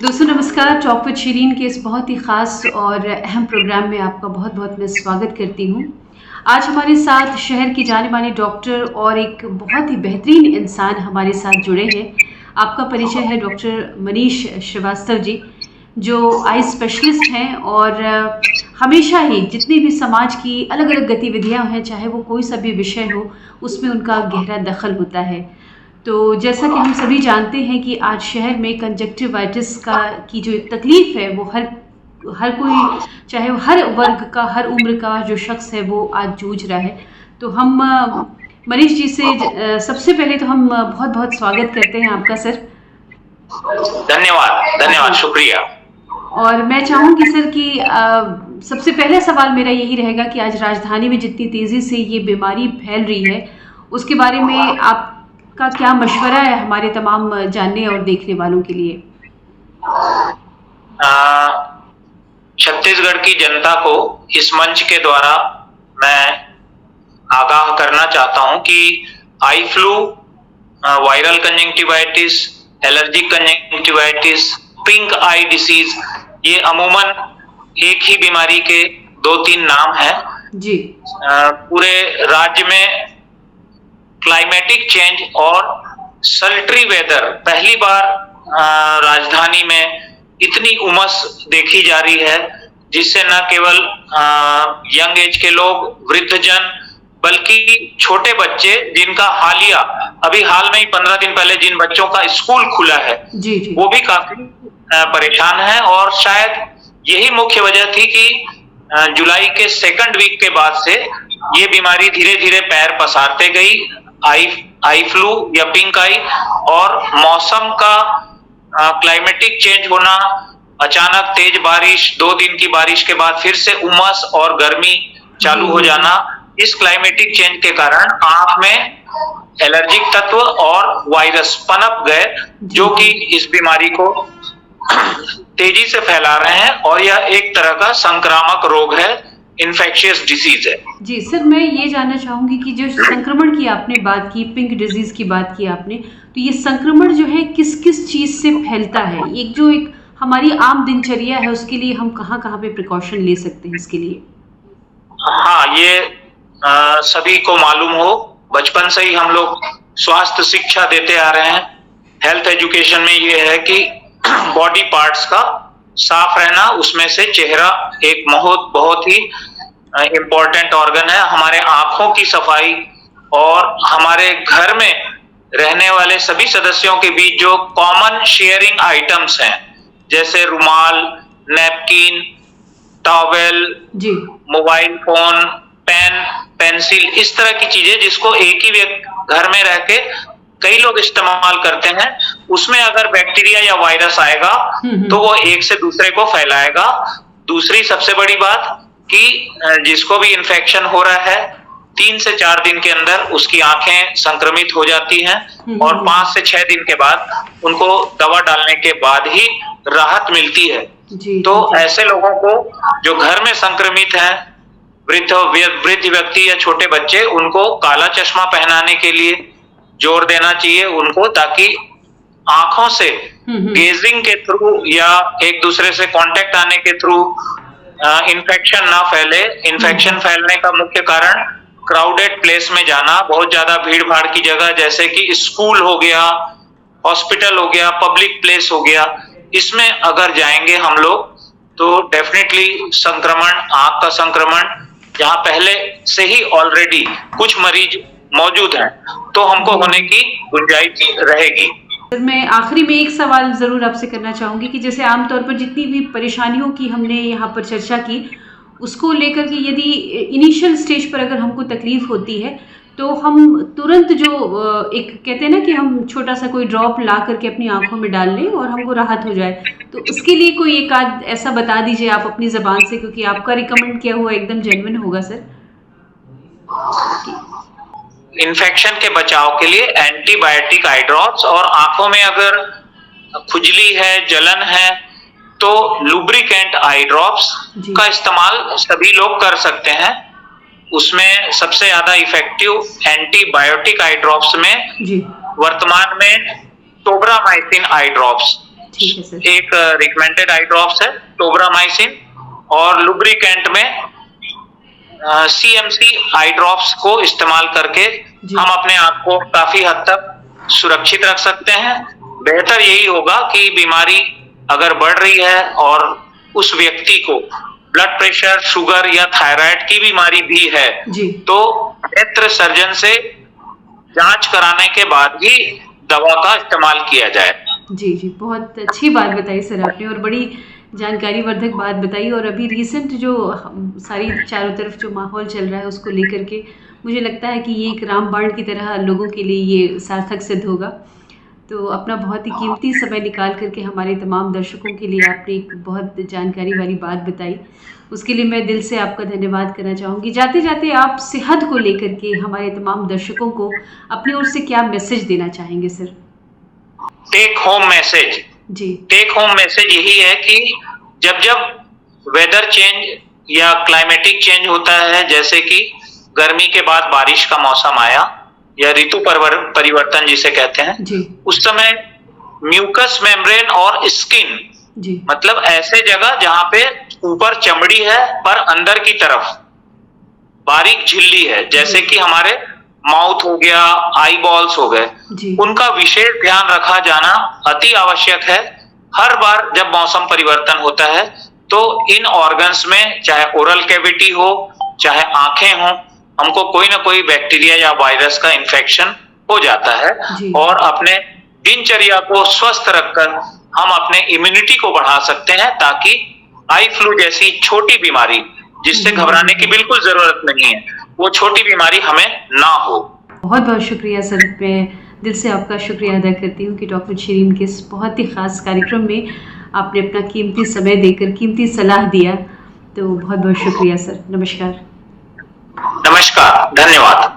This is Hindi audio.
दोस्तों नमस्कार। टॉक विद शिरीन के इस बहुत ही ख़ास और अहम प्रोग्राम में आपका बहुत बहुत मैं स्वागत करती हूँ। आज हमारे साथ शहर की जाने मानी डॉक्टर और एक बहुत ही बेहतरीन इंसान हमारे साथ जुड़े हैं। आपका परिचय है डॉक्टर मनीष श्रीवास्तव जी, जो आई स्पेशलिस्ट हैं और हमेशा ही जितनी भी समाज की अलग अलग गतिविधियाँ हैं, चाहे वो कोई सा भी विषय हो, उसमें उनका गहरा दखल होता है। तो जैसा कि हम सभी जानते हैं कि आज शहर में कंजक्टिवाइटिस की जो एक तकलीफ़ है, वो हर कोई, चाहे वो हर वर्ग का, हर उम्र का जो शख्स है, वो आज जूझ रहा है। तो हम मनीष जी से सबसे पहले तो हम बहुत बहुत स्वागत करते हैं आपका सर। धन्यवाद धन्यवाद, शुक्रिया। और मैं चाहूँगी सर कि सबसे पहला सवाल मेरा यही रहेगा कि आज राजधानी में जितनी तेज़ी से ये बीमारी फैल रही है, उसके बारे में आपका क्या मशवरा है हमारे तमाम जानने और देखने वालों के लिए? छत्तीसगढ़ की जनता को इस मंच के द्वारा मैं आगाह करना चाहता हूं कि eye flu, viral conjunctivitis, allergic conjunctivitis, pink eye disease, ये अमूमन एक ही बीमारी के 2-3 नाम हैं जी। पूरे राज्य में क्लाइमेटिक चेंज और सल्ट्री वेदर, पहली बार राजधानी में इतनी उमस देखी जा रही है, जिससे न केवल यंग एज के लोग, वृद्धजन, बल्कि छोटे बच्चे जिनका हालिया अभी हाल में ही 15 दिन पहले जिन बच्चों का स्कूल खुला है जी जी। वो भी काफी परेशान है। और शायद यही मुख्य वजह थी कि जुलाई के सेकंड वीक के बाद से ये बीमारी धीरे धीरे पैर पसारते गई, आई फ्लू या पिंक आई, और मौसम का क्लाइमेटिक चेंज होना, अचानक तेज बारिश, 2 दिन की बारिश के बाद फिर से उमस और गर्मी चालू हो जाना, इस क्लाइमेटिक चेंज के कारण आंख में एलर्जिक तत्व और वायरस पनप गए, जो कि इस बीमारी को तेजी से फैला रहे हैं और यह एक तरह का संक्रामक रोग है, इन्फेक्शियस डिसीज है। जी सर, मैं ये जानना चाहूँगी कि जो संक्रमण की आपने बात की, पिंक डिजीज की बात की आपने, तो ये संक्रमण जो है किस किस चीज़ से फैलता है? एक हमारी आम दिनचर्या है, उसके लिए हम कहाँ कहाँ पे प्रिकॉशन ले सकते हैं इसके लिए? हाँ, ये सभी को मालूम हो, बचपन से ही हम लोग स्वास्थ्य शिक्षा देते आ रहे हैं। हेल्थ एजुकेशन में ये है कि बॉडी पार्ट्स का साफ रहना, उसमें से चेहरा एक बहुत ही इम्पोर्टेंट ऑर्गन है। हमारे आंखों की सफाई और हमारे घर में रहने वाले सभी सदस्यों के बीच जो कॉमन शेयरिंग आइटम्स हैं, जैसे रुमाल, napkin, towel, mobile phone, pen, pencil, इस तरह की चीजें जिसको एक ही घर में रह के कई लोग इस्तेमाल करते हैं, उसमें अगर बैक्टीरिया या वायरस आएगा तो वो एक से दूसरे को फैलाएगा। दूसरी सबसे बड़ी बात कि जिसको भी इन्फेक्शन हो रहा है, 3 से 4 दिन के अंदर उसकी आंखें संक्रमित हो जाती हैं और 5 से 6 दिन के बाद उनको दवा डालने के बाद ही राहत मिलती है। तो ऐसे लोगों को जो घर में संक्रमित हैं, वृद्ध व्यक्ति या छोटे बच्चे, उनको काला चश्मा पहनाने के लिए जोर देना चाहिए उनको, ताकि आंखों से गेजिंग के थ्रू या एक दूसरे से कांटेक्ट आने के थ्रू इन्फेक्शन ना फैले। इन्फेक्शन फैलने का मुख्य कारण क्राउडेड प्लेस में जाना, बहुत ज्यादा भीड़ भाड़ की जगह, जैसे कि स्कूल हो गया, हॉस्पिटल हो गया, पब्लिक प्लेस हो गया, इसमें अगर जाएंगे हम लोग तो डेफिनेटली संक्रमण, आंख का संक्रमण, जहां पहले से ही ऑलरेडी कुछ मरीज मौजूद हैं, तो हमको होने की गुंजाइश रहेगी। सर, मैं आखिरी में एक सवाल ज़रूर आपसे करना चाहूँगी कि जैसे आमतौर पर जितनी भी परेशानियों की हमने यहाँ पर चर्चा की, उसको लेकर के यदि इनिशियल स्टेज पर अगर हमको तकलीफ़ होती है, तो हम तुरंत जो एक कहते हैं ना कि हम छोटा सा कोई ड्रॉप ला करके अपनी आंखों में डाल लें और हमको राहत हो जाए, तो उसके लिए कोई एक आध ऐसा बता दीजिए आप अपनी ज़बान से, क्योंकि आपका रिकमेंड किया हुआ एकदम जेन्युइन होगा सर। इन्फेक्शन के बचाव के लिए एंटीबायोटिक आई ड्रॉप्स, और आंखों में अगर खुजली है, जलन है, तो लुब्रिकेंट आई ड्रॉप्स का इस्तेमाल सभी लोग कर सकते हैं। उसमें सबसे ज्यादा इफेक्टिव एंटीबायोटिक आई ड्रॉप्स में वर्तमान में टोब्रामाइसिन आई ड्रॉप्स ठीक है सर। एक रिकमेंडेड आई ड्रॉप्स है टोब्रामाइसिन, और लुब्रिकेंट में CMC आई ड्रॉप्स को इस्तेमाल करके हम अपने आप को काफी हद तक सुरक्षित रख सकते हैं। बेहतर यही होगा कि बीमारी अगर बढ़ रही है और उस व्यक्ति को ब्लड प्रेशर, शुगर या थायराइड की बीमारी भी है तो नेत्र सर्जन से जांच कराने के बाद ही दवा का इस्तेमाल किया जाए। जी, बहुत अच्छी बात बताई सर आपने, और बड़ी जानकारी वर्धक बात बताई। और अभी रिसेंट जो सारी चारों तरफ जो माहौल चल रहा है उसको लेकर के मुझे लगता है कि ये एक रामबाण की तरह लोगों के लिए ये सार्थक सिद्ध होगा। तो अपना बहुत ही कीमती समय निकाल करके हमारे तमाम दर्शकों के लिए आपने एक बहुत जानकारी वाली बात बताई, उसके लिए मैं दिल से आपका धन्यवाद करना चाहूँगी। जाते जाते आप सेहत को लेकर के हमारे तमाम दर्शकों को अपनी ओर से क्या मैसेज देना चाहेंगे सर? टेक होम मैसेज जी, टेक होम मैसेज यही है कि जब जब वेदर चेंज या क्लाइमेटिक चेंज होता है, जैसे कि गर्मी के बाद बारिश का मौसम आया या ऋतु परिवर्तन जिसे कहते हैं जी, उस समय म्यूकस मेम्ब्रेन और स्किन, जी, मतलब ऐसे जगह जहां पे ऊपर चमड़ी है पर अंदर की तरफ बारीक झिल्ली है, जैसे कि हमारे माउथ हो गया, आई बॉल्स हो गए, उनका विशेष ध्यान रखा जाना अति आवश्यक है। हर बार जब मौसम परिवर्तन होता है तो इन ऑर्गन्स में, चाहे ओरल कैविटी हो चाहे आंखें हो, हमको कोई ना कोई बैक्टीरिया या वायरस का इन्फेक्शन हो जाता है। और अपने दिनचर्या को स्वस्थ रखकर हम अपने इम्यूनिटी को बढ़ा सकते हैं, ताकि आई फ्लू जैसी छोटी बीमारी जिससे घबराने की बिल्कुल जरूरत नहीं है, वो छोटी बीमारी हमें ना हो। बहुत बहुत शुक्रिया सर, मैं दिल से आपका शुक्रिया अदा करती हूँ कि डॉक्टर शिरीन के इस बहुत ही खास कार्यक्रम में आपने अपना कीमती समय देकर कीमती सलाह दिया। तो बहुत बहुत शुक्रिया सर, नमस्कार। नमस्कार, धन्यवाद।